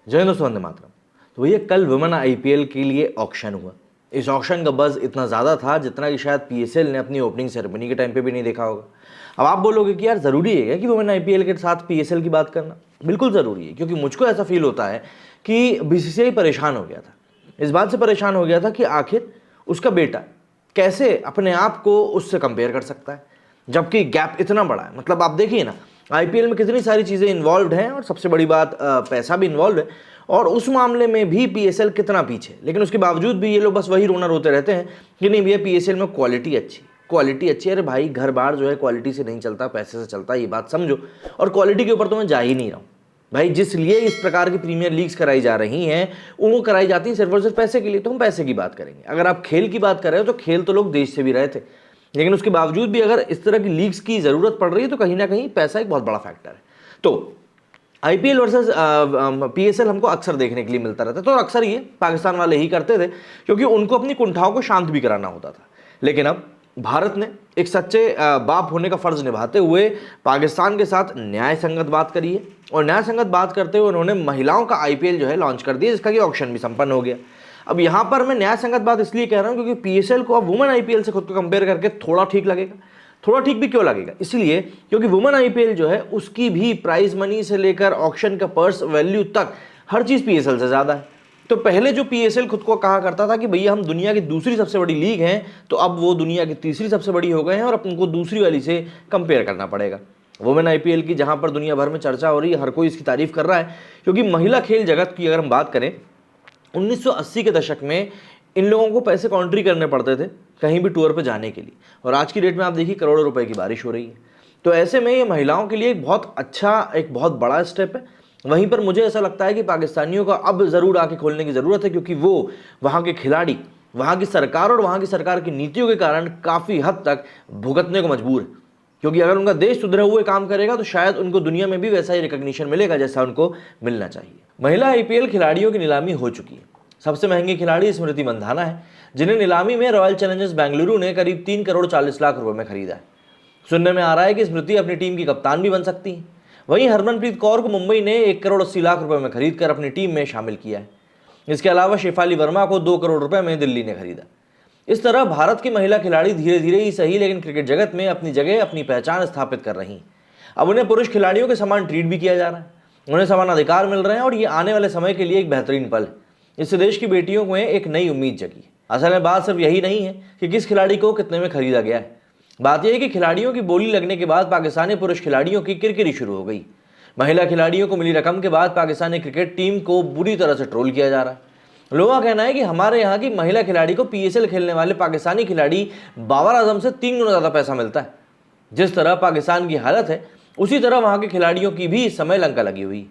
जय हिंद दोस्तों, वंदे मातरम। तो भैया कल वुमेन आईपीएल के लिए ऑक्शन हुआ। इस ऑक्शन का बज़ इतना ज़्यादा था जितना कि शायद पीएसएल ने अपनी ओपनिंग सेरेमनी के टाइम पे भी नहीं देखा होगा। अब आप बोलोगे कि यार ज़रूरी है क्या कि वुमेन आईपीएल के साथ पीएसएल की बात करना? बिल्कुल ज़रूरी है, क्योंकि मुझको ऐसा फील होता है कि बीसीसीआई परेशान हो गया था। इस बात से परेशान हो गया था कि आखिर उसका बेटा कैसे अपने आप को उससे कंपेयर कर सकता है, जबकि गैप इतना बड़ा है। मतलब आप देखिए ना, आईपीएल में कितनी सारी चीज़ें इन्वॉल्व हैं और सबसे बड़ी बात पैसा भी इन्वॉल्व है, और उस मामले में भी पीएसएल कितना पीछे। लेकिन उसके बावजूद भी ये लोग बस वही रोना रोते रहते हैं कि नहीं भैया पीएसएल में क्वालिटी अच्छी। अरे भाई, घर बार जो है क्वालिटी से नहीं चलता, पैसे से चलता है, ये बात समझो। और क्वालिटी के ऊपर तो मैं जा ही नहीं रहा हूँ भाई। जिस लिए इस प्रकार की प्रीमियर लीग्स कराई जा रही हैं, वो कराई जाती है सिर्फ और सिर्फ पैसे के लिए। तो हम पैसे की बात करेंगे। अगर आप खेल की बात कर रहे हो तो खेल तो लोग देश से भी रहे थे, लेकिन उसके बावजूद भी अगर इस तरह की लीग्स की ज़रूरत पड़ रही है तो कहीं ना कहीं पैसा एक बहुत बड़ा फैक्टर है। तो आईपीएल वर्सेस पीएसएल हमको अक्सर देखने के लिए मिलता रहता है। तो अक्सर ये पाकिस्तान वाले ही करते थे, क्योंकि उनको अपनी कुंठाओं को शांत भी कराना होता था। लेकिन अब भारत ने एक सच्चे बाप होने का फर्ज निभाते हुए पाकिस्तान के साथ न्याय संगत बात करी है, और न्याय संगत बात करते हुए उन्होंने महिलाओं का आईपीएल जो है लॉन्च कर दिया, जिसका कि ऑक्शन भी संपन्न हो गया। अब यहाँ पर मैं न्याय संगत बात इसलिए कह रहा हूँ क्योंकि पीएसएल को अब वुमेन आईपीएल से खुद को कंपेयर करके थोड़ा ठीक लगेगा। थोड़ा ठीक भी क्यों लगेगा? इसलिए क्योंकि वुमेन आईपीएल जो है उसकी भी प्राइज मनी से लेकर ऑक्शन का पर्स वैल्यू तक हर चीज़ पीएसएल से ज़्यादा है। तो पहले जो पीएसएल खुद को कहा करता था कि भैया हम दुनिया की दूसरी सबसे बड़ी लीग हैं, तो अब वो दुनिया की तीसरी सबसे बड़ी हो गए हैं और अपन को दूसरी वाली से कंपेयर करना पड़ेगा। वुमेन आईपीएल की जहाँ पर दुनिया भर में चर्चा हो रही है, हर कोई इसकी तारीफ कर रहा है, क्योंकि महिला खेल जगत की अगर हम बात करें, 1980 के दशक में इन लोगों को पैसे कॉन्ट्री करने पड़ते थे कहीं भी टूर पे जाने के लिए, और आज की डेट में आप देखिए करोड़ों रुपए की बारिश हो रही है। तो ऐसे में ये महिलाओं के लिए एक बहुत अच्छा, एक बहुत बड़ा स्टेप है। वहीं पर मुझे ऐसा लगता है कि पाकिस्तानियों का अब ज़रूर आके खोलने की ज़रूरत है, क्योंकि वो वहाँ के खिलाड़ी, वहाँ की सरकार और वहाँ की सरकार की नीतियों के कारण काफ़ी हद तक भुगतने को मजबूर है। क्योंकि अगर उनका देश सुधरे हुए काम करेगा तो शायद उनको दुनिया में भी वैसा ही रिकग्निशन मिलेगा जैसा उनको मिलना चाहिए। महिला आईपीएल खिलाड़ियों की नीलामी हो चुकी है। सबसे महंगी खिलाड़ी स्मृति मंधाना है, जिन्हें नीलामी में रॉयल चैलेंजर्स बेंगलुरु ने करीब 3 करोड़ 40 लाख रुपए में खरीदा है। सुनने में आ रहा है कि स्मृति अपनी टीम की कप्तान भी बन सकती है। वहीं हरमनप्रीत कौर को मुंबई ने 1 करोड़ 80 लाख रुपए में खरीद कर अपनी टीम में शामिल किया है। इसके अलावा शेफाली वर्मा को 2 करोड़ रुपए में दिल्ली ने खरीदा। इस तरह भारत की महिला खिलाड़ी धीरे धीरे ही सही, लेकिन क्रिकेट जगत में अपनी जगह, अपनी पहचान स्थापित कर रही हैं। अब उन्हें पुरुष खिलाड़ियों के समान ट्रीट भी किया जा रहा है, उन्हें समान अधिकार मिल रहे हैं, और ये आने वाले समय के लिए एक बेहतरीन पल है। इससे देश की बेटियों को एक नई उम्मीद जगी। असल में बात सिर्फ यही नहीं है कि किस खिलाड़ी को कितने में खरीदा गया है। बात यह है कि खिलाड़ियों की बोली लगने के बाद पाकिस्तानी पुरुष खिलाड़ियों की किरकिरी शुरू हो गई। महिला खिलाड़ियों को मिली रकम के बाद पाकिस्तानी क्रिकेट टीम को बुरी तरह से ट्रोल किया जा रहा है। लोगों का कहना है कि हमारे यहाँ की महिला खिलाड़ी को पीएसएल खेलने वाले पाकिस्तानी खिलाड़ी बाबर आजम से 3 गुना ज़्यादा पैसा मिलता है। जिस तरह पाकिस्तान की हालत है, उसी तरह वहाँ के खिलाड़ियों की भी इस समय लंका लगी हुई।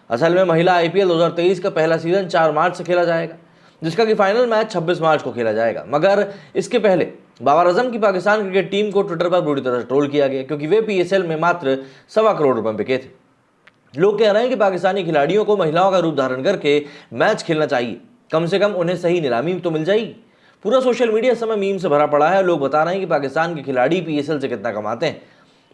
असल में महिला आईपीएल 2023 का पहला सीजन 4 मार्च से खेला जाएगा, जिसका कि फाइनल मैच 26 मार्च को खेला जाएगा। मगर इसके पहले बाबर आजम की पाकिस्तान क्रिकेट टीम को ट्विटर पर बुरी तरह से ट्रोल किया गया, क्योंकि वे पीएसएल में मात्र 1.25 करोड़ रुपए बिके थे। लोग कह रहे हैं कि पाकिस्तानी खिलाड़ियों को महिलाओं का रूप धारण करके मैच खेलना चाहिए, कम से कम उन्हें सही नीलामी तो मिल जाएगी। पूरा सोशल मीडिया इस समय मीम से भरा पड़ा है। लोग बता रहे हैं कि पाकिस्तान के खिलाड़ी पीएसएल से कितना कमाते हैं।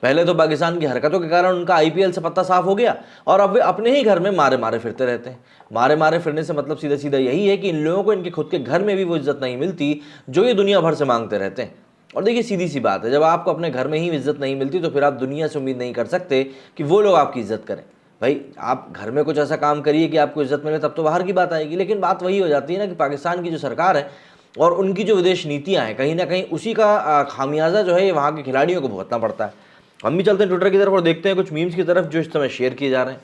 पहले तो पाकिस्तान की हरकतों के कारण उनका आईपीएल से पत्ता साफ हो गया, और अब वे अपने ही घर में मारे मारे फिरते रहते हैं। मारे मारे फिरने से मतलब सीधा सीधा यही है कि इन लोगों को इनके खुद के घर में भी वो इज्जत नहीं मिलती जो ये दुनिया भर से मांगते रहते हैं। और देखिए, सीधी सी बात है, जब आपको अपने घर में ही इज्जत नहीं मिलती तो फिर आप दुनिया से उम्मीद नहीं कर सकते कि वो लोग आपकी इज्जत करें। भाई, आप घर में कुछ ऐसा काम करिए कि आपको इज्जत मिले, तब तो बाहर की बात आएगी। लेकिन बात वही हो जाती है ना कि पाकिस्तान की जो सरकार है और उनकी जो विदेश नीतियाँ हैं, कहीं ना कहीं उसी का खामियाजा जो है ये वहाँ के खिलाड़ियों को भुगतना पड़ता है। हम भी चलते हैं ट्विटर की तरफ और देखते हैं कुछ मीम्स की तरफ जो इस समय शेयर किए जा रहे हैं।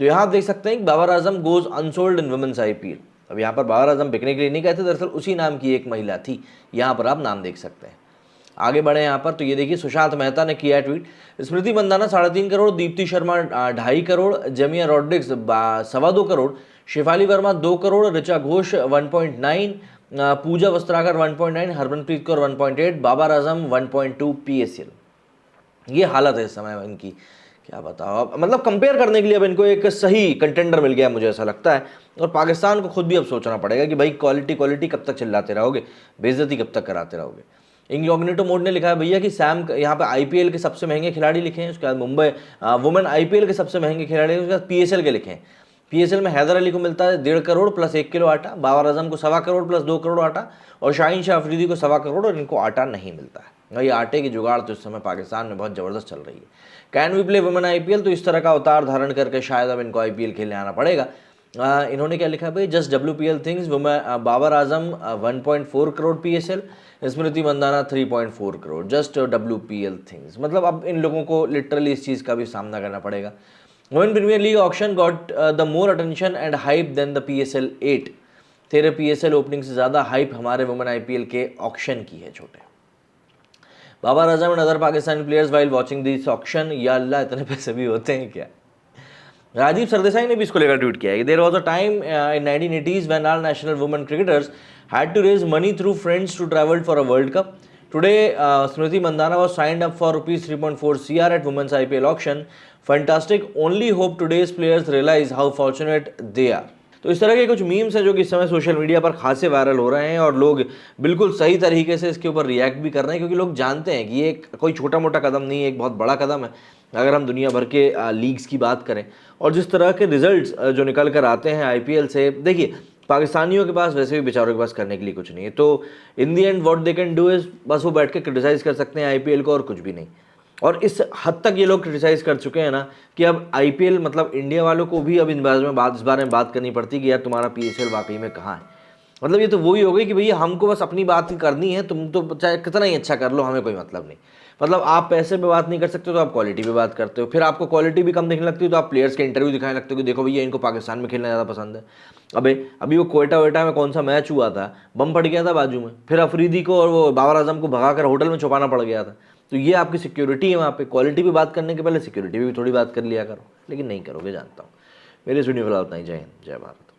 तो यहाँ आप देख सकते हैं कि Babar Azam goes unsold in women's IPL. अब यहाँ पर बाबर आजम बिकने के लिए नहीं कहते, दरअसल उसी नाम की एक महिला थी। यहाँ पर आप नाम देख सकते हैं। आगे बढ़े यहाँ पर तो ये देखिए, सुशांत मेहता ने किया ट्वीट। स्मृति मंदाना 3.5 करोड़, दीप्ति शर्मा 2.5 करोड़, जमिया रॉड्रिक्स 2.25 करोड़, शेफाली वर्मा 2 करोड़, ऋचा घोष 1.9, पूजा वस्त्राकर 1.9, हरमनप्रीत कौर 1.8, बाबर आजम 1.2 पीएसएल। ये हालत है इस समय इनकी, क्या बताओ। अब मतलब कंपेयर करने के लिए अब इनको एक सही कंटेंडर मिल गया, मुझे ऐसा लगता है। और पाकिस्तान को खुद भी अब सोचना पड़ेगा कि भाई क्वालिटी कब तक चिल्लाते रहोगे, बेइज्जती कब तक कराते रहोगे। इनकॉग्निटो मोड ने लिखा है भैया कि सैम यहाँ पे आईपीएल के सबसे महंगे खिलाड़ी लिखे हैं, उसके बाद मुंबई वुमेन आईपीएल के सबसे महंगे खिलाड़ी, उसके बाद पीएसएल के लिखे हैं। पीएसएल में हैदर अली को मिलता है 1.5 करोड़ प्लस 1 किलो आटा, बाबर आजम को 1.25 करोड़ प्लस 2 करोड़ आटा, और शाहीन शाह अफरीदी को 1.25 करोड़, और इनको आटा नहीं मिलता है। और ये आटे की जुगाड़ तो इस समय पाकिस्तान में बहुत ज़बरदस्त चल रही है। Can we play women IPL, तो इस तरह का अवतार धारण करके शायद अब इनको आईपीएल खेलने आना पड़ेगा। इन्होंने क्या लिखा है भाई, just WPL things, Babar Azam 1.4 crore PSL, Smriti Mandhana 3.4 crore, just WPL things. मतलब अब इन लोगों को लिटरली इस चीज़ का भी सामना करना पड़ेगा। Women premier league auction got the more attention and hype than the PSL 8। तेरे PSL ओपनिंग से ज़्यादा हाइप हमारे वुमेन IPL के ऑक्शन की है छोटे। Babar Azam and other Pakistani players while watching this auction, या अल्लाह इतने पैसे भी होते हैं क्या। राजीव सरदेसाई ने भी इसको लेकर ट्वीट किया है, there was a time in 1980s when our national women cricketers had to raise money through friends to travel for a world cup. Today Smriti Mandhana was signed up for rupees 3.4 CR at women's IPL auction. Fantastic. Only hope today's players realize how fortunate they are. तो इस तरह के कुछ memes हैं जो कि इस समय सोशल मीडिया पर खासे वायरल हो रहे हैं, और लोग बिल्कुल सही तरीके से इसके ऊपर रिएक्ट भी कर रहे हैं, क्योंकि लोग जानते हैं कि ये कोई छोटा मोटा कदम नहीं है, एक बहुत बड़ा कदम है अगर हम दुनिया भर के लीग्स की बात करें। और जिस तरह के रिजल्ट्स जो निकल कर आते हैं IPL से, देखिए पाकिस्तानियों के पास वैसे भी बेचारों के पास करने के लिए कुछ नहीं है, तो in the end what they can do is बस वो बैठ के क्रिटिसाइज़ कर सकते हैं IPL को, और कुछ भी नहीं। और इस हद तक ये लोग क्रिटिसाइज़ कर चुके हैं ना कि अब IPL मतलब इंडिया वालों को भी अब इस बारे में बात करनी पड़ती कि यार तुम्हारा PSL वाकई में कहाँ है। मतलब ये तो वही हो गई कि भैया हमको बस अपनी बात ही करनी है, तुम तो चाहे कितना ही अच्छा कर लो, हमें कोई मतलब नहीं। मतलब आप पैसे पे बात नहीं कर सकते तो आप क्वालिटी पे बात करते हो, फिर आपको क्वालिटी भी कम दिखने लगती है तो आप प्लेयर्स के इंटरव्यू दिखाने लगते हो कि देखो भैया इनको पाकिस्तान में खेलना ज़्यादा पसंद है। अभी वो कोयटा में कौन सा मैच हुआ था, बम फट गया था बाजू में, फिर अफरीदी को और वो बाबर आजम को भगाकर होटल में छुपाना पड़ गया था। तो ये आपकी सिक्योरिटी है, वहाँ पे क्वालिटी पे बात करने के पहले सिक्योरिटी भी थोड़ी बात कर लिया करो, लेकिन नहीं करोगे जानता हूँ। मेरे इस वीडियो फिलहाल उतना ही। जय हिंद, जय भारत।